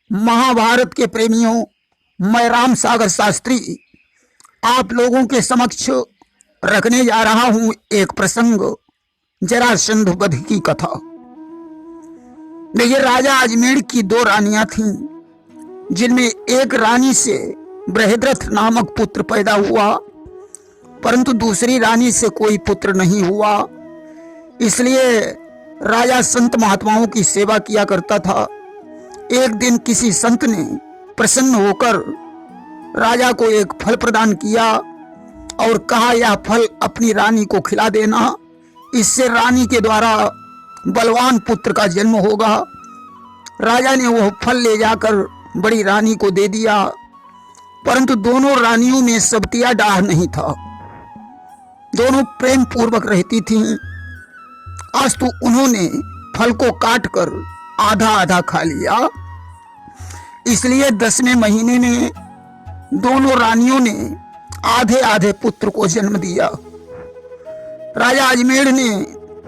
महाभारत के प्रेमियों, मैं राम सागर शास्त्री आप लोगों के समक्ष रखने जा रहा हूं एक प्रसंग, जरासंध वध की कथा। देखिए, राजा अजमेर की दो रानियां थीं, जिनमें एक रानी से बृहद्रथ नामक पुत्र पैदा हुआ, परंतु दूसरी रानी से कोई पुत्र नहीं हुआ। इसलिए राजा संत महात्माओं की सेवा किया करता था। एक दिन किसी संत ने प्रसन्न होकर राजा को एक फल प्रदान किया और कहा, यह फल अपनी रानी को खिला देना, इससे रानी के द्वारा बलवान पुत्र का जन्म होगा। राजा ने वह फल ले जाकर बड़ी रानी को दे दिया, परंतु दोनों रानियों में सबतिया डाह नहीं था। दोनों प्रेम पूर्वक रहती थीं। अस्तु उन्होंने फल को काटकर आधा आधा खा लिया। इसलिए 10वें महीने में दोनों रानियों ने आधे आधे पुत्र को जन्म दिया। राजा अजमेर ने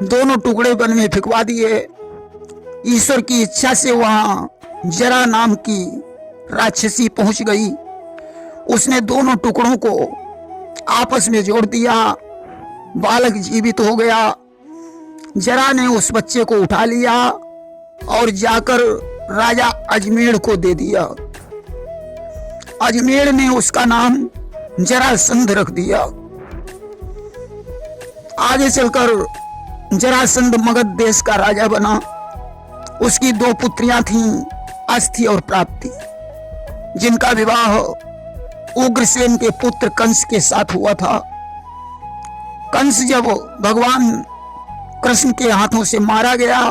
दोनों टुकड़े वन में फेंकवा दिए। ईश्वर की इच्छा से वहां जरा नाम की राक्षसी पहुंच गई। उसने दोनों टुकड़ों को आपस में जोड़ दिया। बालक जीवित हो गया। जरा ने उस बच्चे को उठा लिया और जाकर राजा अजमेर को दे दिया। अजमेर ने उसका नाम जरासंध रख दिया। आगे चलकर जरासंध मगध देश का राजा बना। उसकी दो पुत्रियां थीं, अस्थि और प्राप्ति, जिनका विवाह उग्रसेन के पुत्र कंस के साथ हुआ था। कंस जब भगवान कृष्ण के हाथों से मारा गया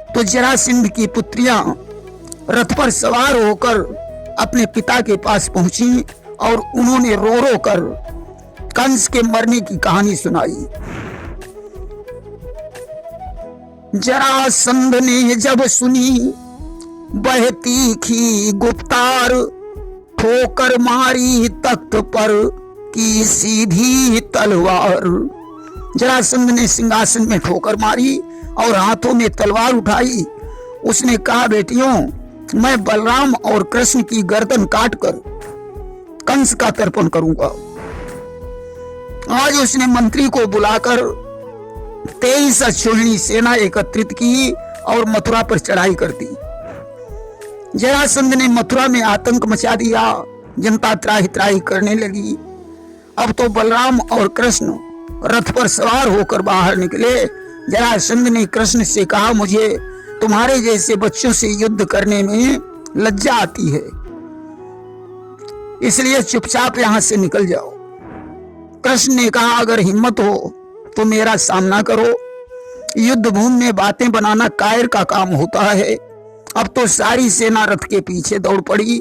तो जरासंध की पुत्रियां रथ पर सवार होकर अपने पिता के पास पहुंची और उन्होंने रो रो कर कंस के मरने की कहानी सुनाई। जरासंध ने जब सुनी बहती खी गुप्तार, ठोकर मारी तख्त पर की सीधी तलवार। जरासंध ने सिंहासन में ठोकर मारी और हाथों में तलवार उठाई। उसने कहा, बेटियों, मैं बलराम और कृष्ण की गर्दन काटकर कंस का तर्पण करूंगा। आज उसने मंत्री को बुलाकर 23 अश्विनी सेना एकत्रित की और मथुरा पर चढ़ाई कर दी। जरासंध ने मथुरा में आतंक मचा दिया। जनता त्राही त्राही करने लगी। अब तो बलराम और कृष्ण रथ पर सवार होकर बाहर निकले। जरासंध ने कृष्ण से कहा, मुझे तुम्हारे जैसे बच्चों से युद्ध करने में लज्जा आती है, इसलिए चुपचाप यहां से निकल जाओ। कृष्ण ने कहा, अगर हिम्मत हो तो मेरा सामना करो। युद्ध भूमि में बातें बनाना कायर का काम होता है। अब तो सारी सेना रथ के पीछे दौड़ पड़ी।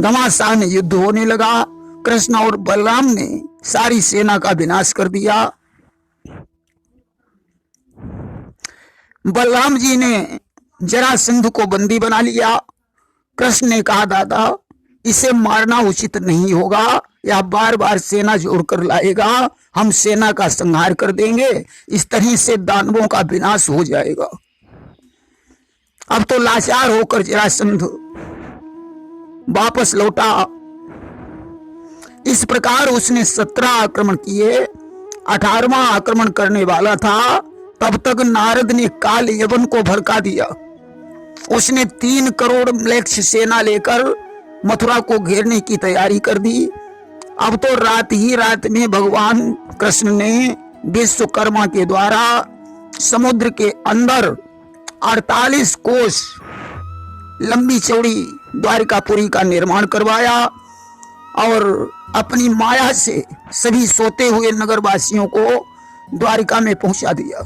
घमासान युद्ध होने लगा। कृष्ण और बलराम ने सारी सेना का विनाश कर दिया। बलराम जी ने जरासंध को बंदी बना लिया। कृष्ण ने कहा, दादा, इसे मारना उचित नहीं होगा। यह बार बार सेना जोड़कर लाएगा। हम सेना का संहार कर देंगे। इस तरह से दानवों का विनाश हो जाएगा। अब तो लाचार होकर जरासंध वापस लौटा। इस प्रकार उसने 17 आक्रमण किए। 18वां आक्रमण करने वाला था, तब तक नारद ने काल यवन को भड़का दिया। उसने 3 करोड़ म्लेच्छ सेना लेकर मथुरा को घेरने की तैयारी कर दी। अब तो रात ही रात में भगवान कृष्ण ने विश्वकर्मा के द्वारा समुद्र के अंदर 48 कोस लंबी चौड़ी द्वारिकापुरी का निर्माण करवाया और अपनी माया से सभी सोते हुए नगरवासियों को द्वारिका में पहुंचा दिया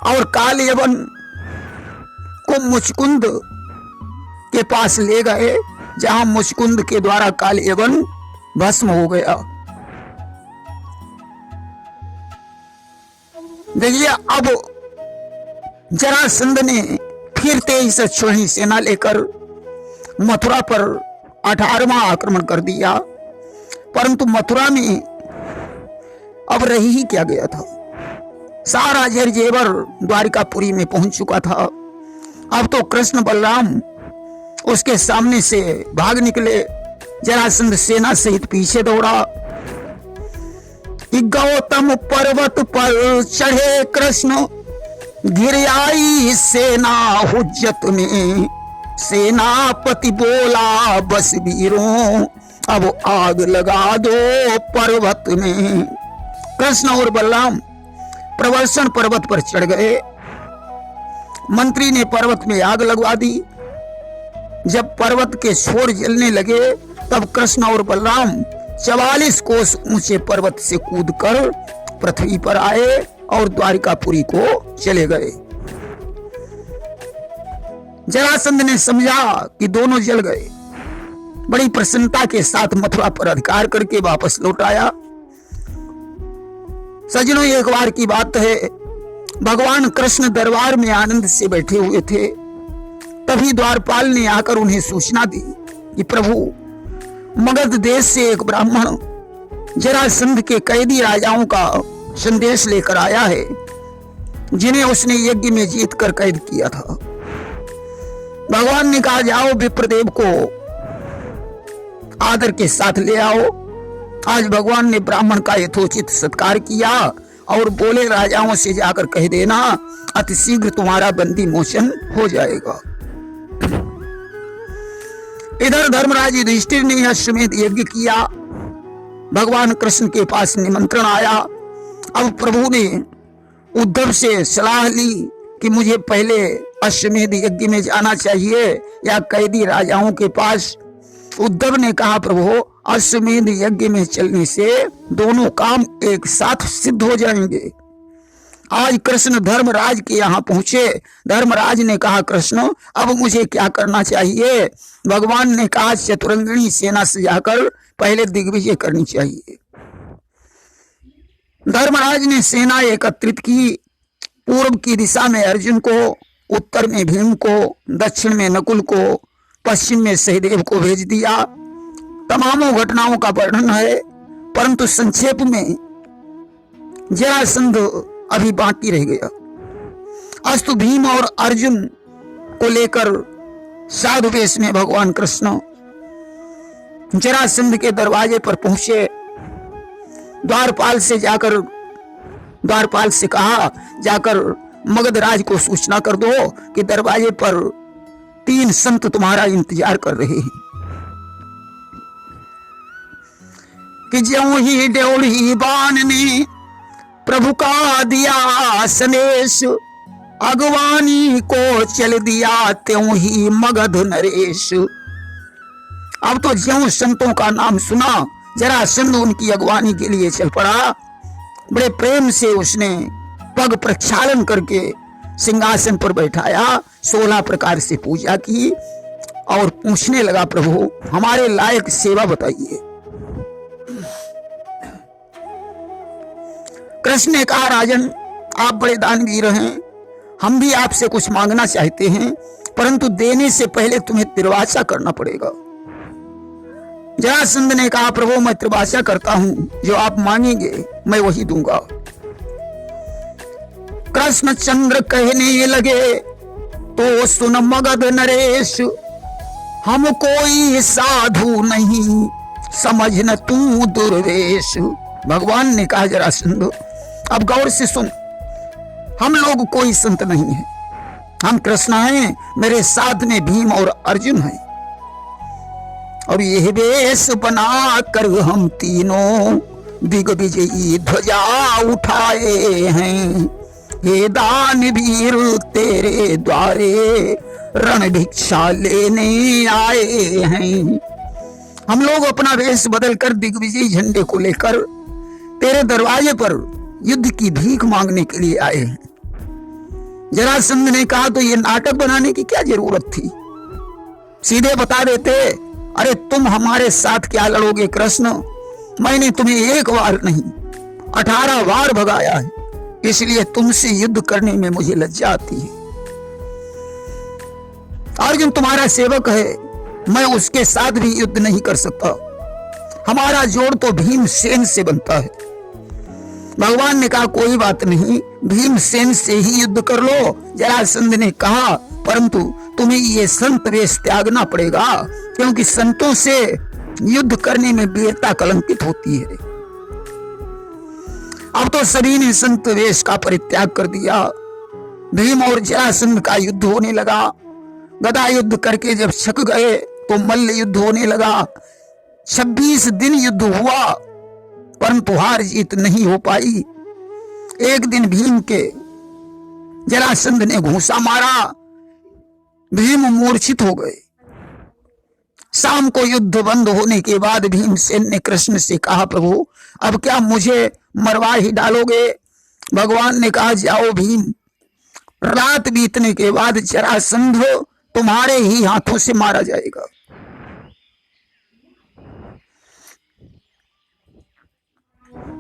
और काल यवन को मुचकुंद के पास ले गए, जहां मुचकुंद के द्वारा काल यवन भस्म हो गया। देखिए, अब जरासंध ने फिर 23 अश्विनी सेना लेकर मथुरा पर 18वां आक्रमण कर दिया, परंतु मथुरा में अब रही ही क्या गया था। सारा जर जेवर द्वारिकापुरी में पहुंच चुका था। अब तो कृष्ण बलराम उसके सामने से भाग निकले। जरासंध सेना सहित पीछे दौड़ा। गौतम पर्वत पर चढ़े कृष्ण, गिर आई सेना हुज्जत में। सेनापति बोला बस वीरों, अब आग लगा दो पर्वत में। कृष्ण और बलराम प्रवर्षण पर्वत पर चढ़ गए। मंत्री ने पर्वत में आग लगवा दी। जब पर्वत के छोर जलने लगे तब कृष्ण और बलराम 44 कोस ऊंचे पर्वत से कूदकर पृथ्वी पर आए और द्वारिकापुरी को चले गए। जरासंध ने समझा कि दोनों जल गए। बड़ी प्रसन्नता के साथ मथुरा पर अधिकार करके वापस लौट आया। सज्जनों, एक बार की बात है, भगवान कृष्ण दरबार में आनंद से बैठे हुए थे। तभी द्वारपाल ने आकर उन्हें सूचना दी कि प्रभु, मगध देश से एक ब्राह्मण जरासंध के कैदी राजाओं का संदेश लेकर आया है, जिन्हें उसने यज्ञ में जीत कर कैद किया था। भगवान ने कहा, जाओ विप्रदेव को आदर के साथ ले आओ। आज भगवान ने ब्राह्मण का यथोचित सत्कार किया और बोले, राजाओं से जाकर कह देना अतिशीघ्र तुम्हारा बंदी मोचन हो जाएगा। इधर धर्मराज युधिष्ठिर ने अश्वमेध यज्ञ किया। भगवान कृष्ण के पास निमंत्रण आया। अब प्रभु ने उद्धव से सलाह ली कि मुझे पहले अश्वमेध यज्ञ में जाना चाहिए या कैदी राजाओं के पास। उद्धव ने कहा, प्रभु, अश्वमेध यज्ञ में चलने से दोनों काम एक साथ सिद्ध हो जाएंगे। आज कृष्ण धर्मराज के यहाँ पहुंचे। धर्मराज ने कहा, कृष्ण, अब मुझे क्या करना चाहिए? भगवान ने कहा, चतुरंगिणी सेना सजाकर पहले दिग्विजय करनी चाहिए। धर्मराज ने सेना एकत्रित की। पूर्व की दिशा में अर्जुन को, उत्तर में भीम को, दक्षिण में नकुल को, पश्चिम में सहदेव को भेज दिया। तमामों घटनाओं का वर्णन है, परंतु संक्षेप में जरासंध अभी बाकी रह गया। अस्तु भीम और अर्जुन को लेकर साधु वेश में भगवान कृष्ण जरासंध के दरवाजे पर पहुंचे। द्वारपाल से कहा, जाकर मगधराज को सूचना कर दो कि दरवाजे पर 3 संत तुम्हारा इंतजार कर रहे हैं। कि ज्यों ही ड्योढ़ी बाण ने प्रभु का दिया संदेश, अगवानी को चल दिया त्यों ही मगध नरेश। अब तो ज्यों संतों का नाम सुना, जरासंध उनकी अगवानी के लिए चल पड़ा। बड़े प्रेम से उसने पग प्रक्षालन करके सिंहासन पर बैठाया, 16 प्रकार से पूजा की और पूछने लगा, प्रभु, हमारे लायक सेवा बताइए। कृष्ण ने कहा, राजन, आप बड़े दानवीर हैं, हम भी आपसे कुछ मांगना चाहते हैं, परंतु देने से पहले तुम्हें तिरवाचा करना पड़ेगा। जरासंध ने कहा, प्रभु, मैं त्रिभाषा करता हूं, जो आप मांगेंगे मैं वही दूंगा। कृष्णचंद्र कहने लगे, तो सुन मगध नरेश, हम कोई साधु नहीं, समझ न तू दुर्वेश। भगवान ने कहा, जरासंध, अब गौर से सुन, हम लोग कोई संत नहीं है, हम कृष्ण हैं, मेरे साथ में भीम और अर्जुन हैं, और यह वेश बना कर हम तीनों दिग्विजयी ध्वजा उठाए हैं। हे दानवीर, तेरे द्वारे रण भिक्षा लेने आए हैं। हम लोग अपना वेश बदलकर दिग्विजयी झंडे को लेकर तेरे दरवाजे पर युद्ध की भीख मांगने के लिए आए हैं। जरासंध ने कहा, तो ये नाटक बनाने की क्या जरूरत थी? सीधे बता देते, अरे तुम हमारे साथ क्या लड़ोगे कृष्ण? मैंने तुम्हें एक बार नहीं 18 बार भगाया है, इसलिए तुमसे युद्ध करने में मुझे लज्जा आती है। अर्जुन तुम्हारा सेवक है, मैं उसके साथ भी युद्ध नहीं कर सकता। हमारा जोड़ तो भीमसेन से बनता है। भगवान ने कहा, कोई बात नहीं, भीमसेन से ही युद्ध कर लो। जरासंध ने कहा, परंतु तुम्हें ये संत वेश त्यागना पड़ेगा, क्योंकि संतों से युद्ध करने में वीरता कलंकित होती है। अब तो सभी ने संत वेश का परित्याग कर दिया। भीम और जरासंध का युद्ध होने लगा। गदा युद्ध करके जब छक गए तो मल्ल युद्ध होने लगा। 26 दिन युद्ध हुआ, परंतु हार जीत नहीं हो पाई। एक दिन भीम के जरासंध ने घूंसा मारा, भीम मूर्छित हो गए। शाम को युद्ध बंद होने के बाद भीमसेन ने कृष्ण से कहा, प्रभु अब क्या मुझे मरवा ही डालोगे? भगवान ने कहा, जाओ भीम, रात बीतने के बाद जरासंध तुम्हारे ही हाथों से मारा जाएगा।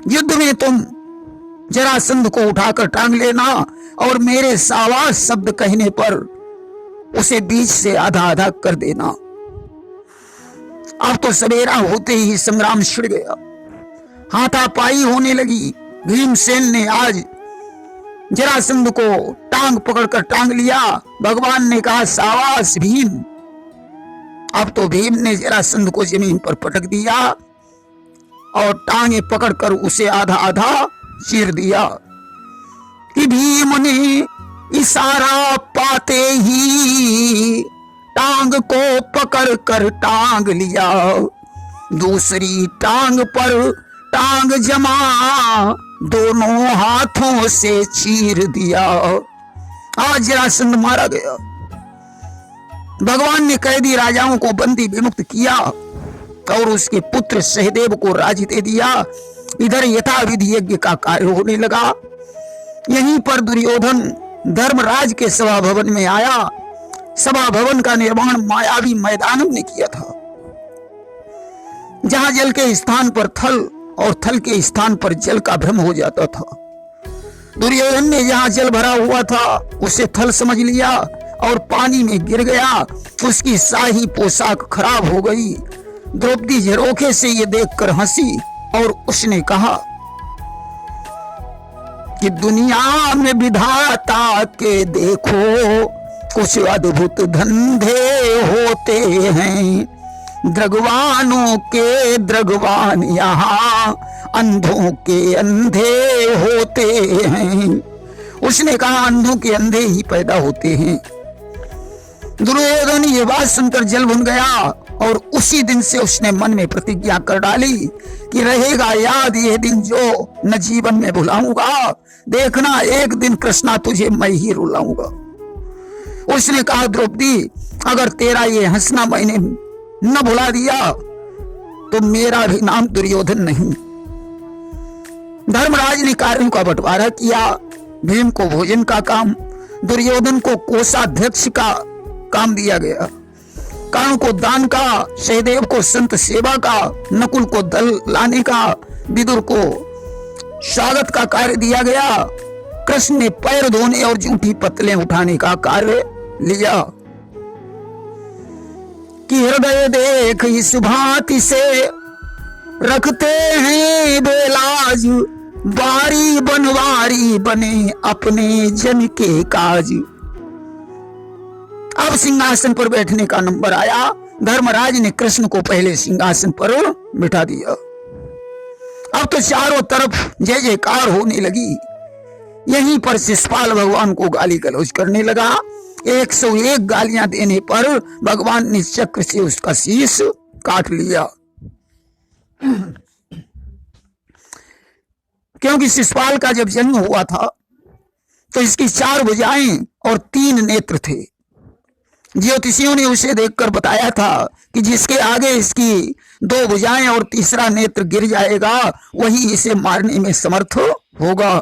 युद्ध में तुम जरासंध को उठाकर टांग लेना और मेरे सावास शब्द कहने पर उसे बीच से आधा आधा कर देना। अब तो सवेरा होते ही संग्राम छिड़ गया, हाथापाई होने लगी। भीमसेन ने आज जरासंध को टांग पकड़कर टांग लिया। भगवान ने कहा, सावास भीम। अब तो भीम ने जरासंध को जमीन पर पटक दिया और टांगे पकड़कर उसे आधा आधा चीर दिया कि भीम ने इशारा पाते ही टांग को पकड़ कर टांग लिया, दूसरी टांग पर टांग जमा दोनों हाथों से चीर दिया। आज जरासंध मारा गया। भगवान ने कैदी राजाओं को बंदी विमुक्त किया और उसके पुत्र सहदेव को राज्य दे दिया। इधर यथाविधि यज्ञ का कार्य होने लगा। यहीं पर दुर्योधन धर्मराज के सभा भवन में आया। सभा भवन का निर्माण मायावी मैदान में किया था, जहां जल के स्थान पर थल और थल के स्थान पर जल का भ्रम हो जाता था। दुर्योधन ने जहां जल भरा हुआ था उसे थल समझ लिया और पानी में गिर गया। उसकी शाही पोशाक खराब हो गई। द्रौपदी झरोखे से ये देखकर हंसी और उसने कहा कि दुनिया में विधाता के देखो कुछ अद्भुत धंधे होते हैं, द्रगवानों के द्रगवान यहाँ अंधों के अंधे होते हैं। उसने कहा, अंधों के अंधे ही पैदा होते हैं। दुर्योधन ये बात सुनकर जल भुन गया और उसी दिन से उसने मन में प्रतिज्ञा कर डाली कि रहेगा याद ये दिन जो न जीवन में भुलाऊंगा। देखना एक दिन कृष्णा तुझे मैं ही रुलाऊंगा। उसने कहा, द्रौपदी अगर तेरा ये हंसना मैंने न भुला दिया तो मेरा भी नाम दुर्योधन नहीं। धर्मराज ने कार्यों का बंटवारा किया। भीम को भोजन का काम, दुर्योधन को कोषाध्यक्ष का काम दिया गया, कर्ण को दान का, सहदेव को संत सेवा का, नकुल को दल लाने का, विदुर को स्वागत का कार्य दिया गया। कृष्ण ने पैर धोने और जूठी पतलें उठाने का कार्य लिया कि हृदय देख इस भांति से रखते हैं बेलाज, बारी बनवारी बने अपने जन के काज। अब सिंहासन पर बैठने का नंबर आया। धर्मराज ने कृष्ण को पहले सिंहासन पर बिठा दिया। अब तो चारों तरफ जय जयकार होने लगी। यहीं पर शिशुपाल भगवान को गाली गलौज करने लगा। 101 गालियां देने पर भगवान ने चक्र से उसका शीश काट लिया, क्योंकि शिशुपाल का जब जन्म हुआ था तो इसकी 4 भुजाएं और 3 नेत्र थे। ज्योतिषियों ने उसे देखकर बताया था कि जिसके आगे इसकी 2 भुजाएं और तीसरा नेत्र गिर जाएगा वही इसे मारने में समर्थ होगा।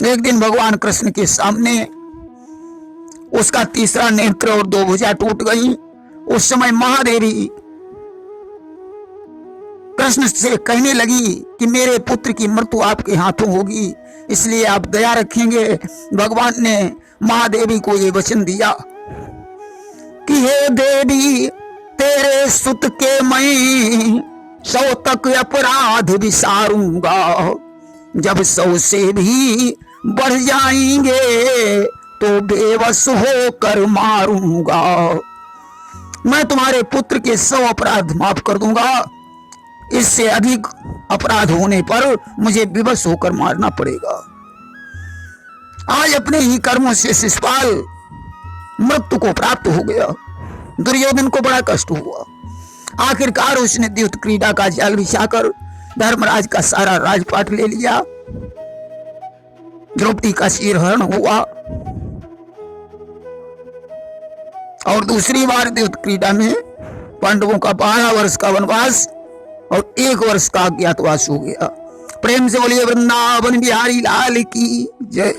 एक दिन भगवान कृष्ण के सामने उसका तीसरा नेत्र और 2 भुजा टूट गई। उस समय महादेवी कृष्ण से कहने लगी कि मेरे पुत्र की मृत्यु आपके हाथों होगी, इसलिए आप दया रखेंगे। भगवान ने महादेवी को ये वचन दिया कि हे देवी, तेरे सुत के मैं 100 तक अपराध विसारूंगा। जब 100 से भी बढ़ जाएंगे तो बेबस होकर मारूंगा। मैं तुम्हारे पुत्र के 100 अपराध माफ कर दूंगा, इससे अधिक अपराध होने पर मुझे विवश होकर मारना पड़ेगा। आज अपने ही कर्मों से शिशुपाल मृत्यु को प्राप्त हो गया। दुर्योधन को बड़ा कष्ट हुआ। आखिरकार उसने द्यूत क्रीड़ा का जाल बिछाकर धर्मराज का सारा राजपाट ले लिया। द्रौपदी का शिरहरण हुआ और दूसरी बार द्यूत क्रीड़ा में पांडवों का 12 वर्ष का वनवास और 1 वर्ष का अज्ञातवास हो गया। प्रेम से बोलिए वृंदावन बिहारी लाल की जय।